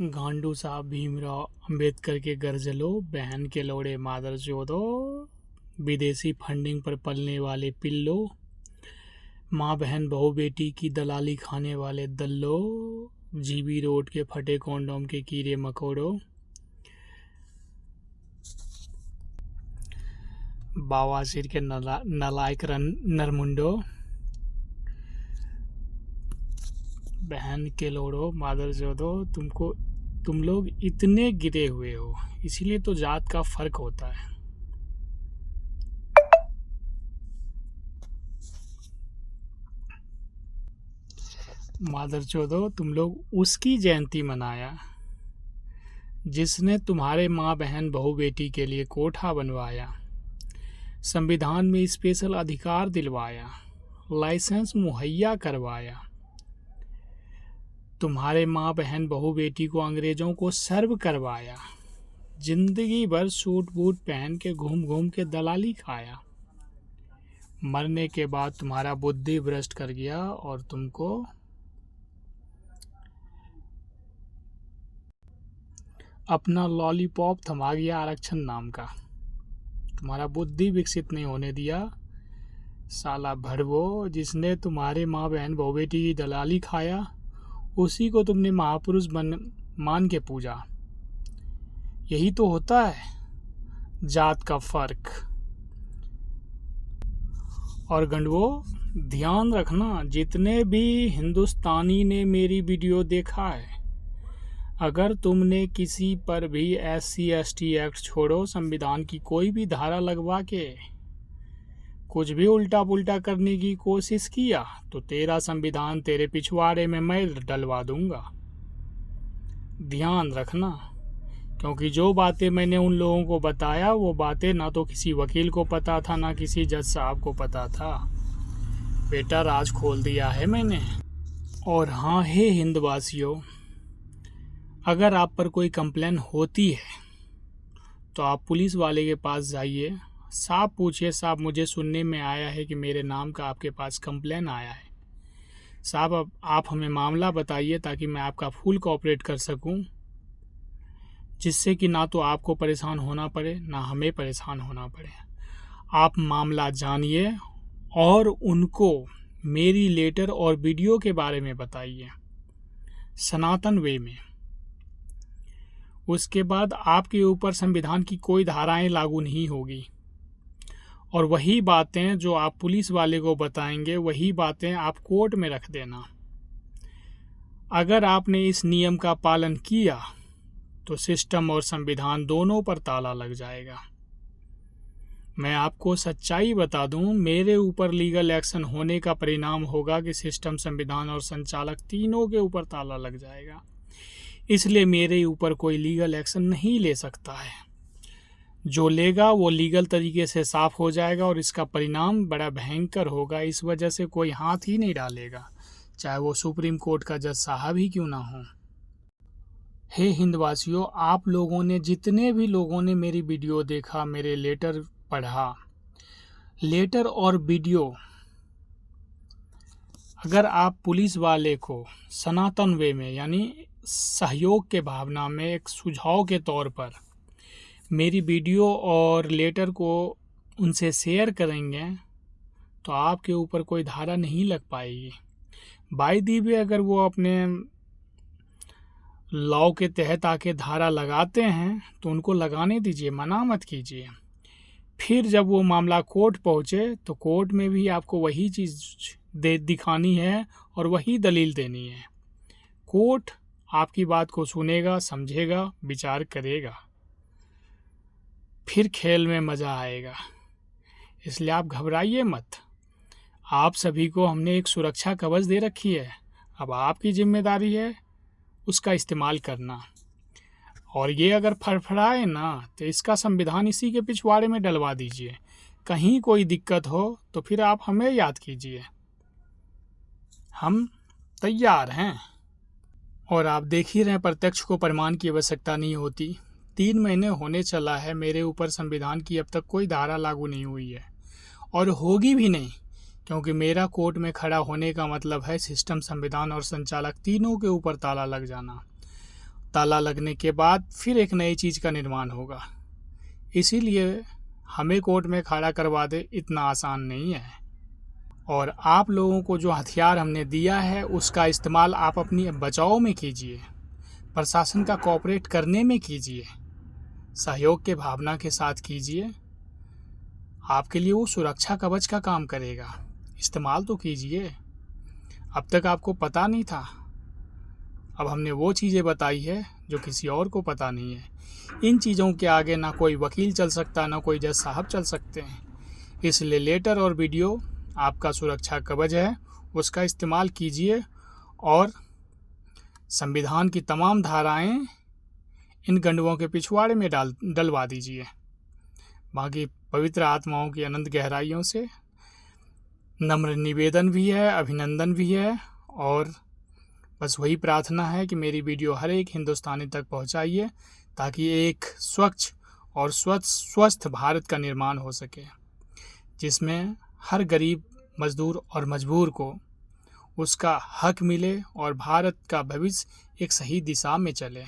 गांडू साहब भीमराव अंबेडकर के गरजलो, बहन के लोड़े मादर चोदो, विदेशी फंडिंग पर पलने वाले पिल्लो, माँ बहन बहू बेटी की दलाली खाने वाले दल्लो, जीबी रोड के फटे कॉन्डोम के कीड़े मकोड़ो, बावासीर के नालायक नरमुंडो, बहन के लोड़ो मादर चोदो, तुम लोग इतने गिरे हुए हो, इसीलिए तो जात का फर्क होता है। मादर चोदो, तुम लोग उसकी जयंती मनाया जिसने तुम्हारे माँ बहन बहू बेटी के लिए कोठा बनवाया, संविधान में स्पेशल अधिकार दिलवाया, लाइसेंस मुहैया करवाया, तुम्हारे माँ बहन बहू बेटी को अंग्रेजों को सर्व करवाया, जिंदगी भर सूट बूट पहन के घूम घूम के दलाली खाया, मरने के बाद तुम्हारा बुद्धि भ्रष्ट कर गया और तुमको अपना लॉलीपॉप थमा गया आरक्षण नाम का। तुम्हारा बुद्धि विकसित नहीं होने दिया। साला भड़वो, जिसने तुम्हारे माँ बहन बहू बेटी की दलाली खाया, उसी को तुमने महापुरुष मान के पूजा। यही तो होता है जात का फर्क। और गंडवो, ध्यान रखना, जितने भी हिंदुस्तानी ने मेरी वीडियो देखा है, अगर तुमने किसी पर भी SC/ST एक्ट छोड़ो, संविधान की कोई भी धारा लगवा के कुछ भी उल्टा पुल्टा करने की कोशिश किया तो तेरा संविधान तेरे पिछवाड़े में मैं डलवा दूंगा। ध्यान रखना, क्योंकि जो बातें मैंने उन लोगों को बताया वो बातें ना तो किसी वकील को पता था ना किसी जज साहब को पता था। बेटा, राज खोल दिया है मैंने। और हाँ, हे हिंदवासियों, अगर आप पर कोई कंप्लेन होती है तो आप पुलिस वाले के पास जाइए, साहब पूछिए, साहब मुझे सुनने में आया है कि मेरे नाम का आपके पास कंप्लेन आया है, साहब अब आप हमें मामला बताइए ताकि मैं आपका फुल कोऑपरेट कर सकूं, जिससे कि ना तो आपको परेशान होना पड़े ना हमें परेशान होना पड़े। आप मामला जानिए और उनको मेरी लेटर और वीडियो के बारे में बताइए सनातन वे में। उसके बाद आपके ऊपर संविधान की कोई धाराएं लागू नहीं होगी और वही बातें जो आप पुलिस वाले को बताएंगे वही बातें आप कोर्ट में रख देना। अगर आपने इस नियम का पालन किया तो सिस्टम और संविधान दोनों पर ताला लग जाएगा। मैं आपको सच्चाई बता दूं, मेरे ऊपर लीगल एक्शन होने का परिणाम होगा कि सिस्टम, संविधान और संचालक तीनों के ऊपर ताला लग जाएगा। इसलिए मेरे ऊपर कोई लीगल एक्शन नहीं ले सकता है। जो लेगा वो लीगल तरीके से साफ हो जाएगा और इसका परिणाम बड़ा भयंकर होगा। इस वजह से कोई हाथ ही नहीं डालेगा, चाहे वो सुप्रीम कोर्ट का जज साहब ही क्यों ना हो। हे हिंदवासियों, आप लोगों ने, जितने भी लोगों ने मेरी वीडियो देखा, मेरे लेटर पढ़ा, लेटर और वीडियो, अगर आप पुलिस वाले को सनातन वे में यानी सहयोग के भावना में एक सुझाव के तौर पर मेरी वीडियो और लेटर को उनसे शेयर करेंगे तो आपके ऊपर कोई धारा नहीं लग पाएगी। बाय दी वे अगर वो अपने लॉ के तहत आके धारा लगाते हैं तो उनको लगाने दीजिए, मना मत कीजिए। फिर जब वो मामला कोर्ट पहुँचे तो कोर्ट में भी आपको वही चीज़ दिखानी है और वही दलील देनी है। कोर्ट आपकी बात को सुनेगा, समझेगा, विचार करेगा, फिर खेल में मज़ा आएगा। इसलिए आप घबराइए मत। आप सभी को हमने एक सुरक्षा कवच दे रखी है, अब आपकी जिम्मेदारी है उसका इस्तेमाल करना। और ये अगर फड़फड़ाए ना तो इसका संविधान इसी के पिछवाड़े में डलवा दीजिए। कहीं कोई दिक्कत हो तो फिर आप हमें याद कीजिए, हम तैयार हैं। और आप देख ही रहे हैं, प्रत्यक्ष को प्रमाण की आवश्यकता नहीं होती। 3 महीने होने चला है, मेरे ऊपर संविधान की अब तक कोई धारा लागू नहीं हुई है और होगी भी नहीं, क्योंकि मेरा कोर्ट में खड़ा होने का मतलब है सिस्टम, संविधान और संचालक तीनों के ऊपर ताला लग जाना। ताला लगने के बाद फिर एक नई चीज़ का निर्माण होगा। इसीलिए हमें कोर्ट में खड़ा करवा दे इतना आसान नहीं है। और आप लोगों को जो हथियार हमने दिया है उसका इस्तेमाल आप अपनी बचाव में कीजिए, प्रशासन का कोऑपरेट करने में कीजिए, सहयोग के भावना के साथ कीजिए। आपके लिए वो सुरक्षा कवच का काम करेगा। इस्तेमाल तो कीजिए। अब तक आपको पता नहीं था, अब हमने वो चीज़ें बताई है जो किसी और को पता नहीं है। इन चीज़ों के आगे ना कोई वकील चल सकता, ना कोई जज साहब चल सकते हैं। इसलिए लेटर और वीडियो आपका सुरक्षा कवच है, उसका इस्तेमाल कीजिए और संविधान की तमाम धाराएं इन गंडुओं के पिछवाड़े में डलवा दीजिए। बाकी पवित्र आत्माओं की अनंत गहराइयों से नम्र निवेदन भी है, अभिनंदन भी है, और बस वही प्रार्थना है कि मेरी वीडियो हर एक हिंदुस्तानी तक पहुंचाइए ताकि एक स्वच्छ और स्वस्थ भारत का निर्माण हो सके, जिसमें हर गरीब, मजदूर और मजबूर को उसका हक मिले और भारत का भविष्य एक सही दिशा में चले।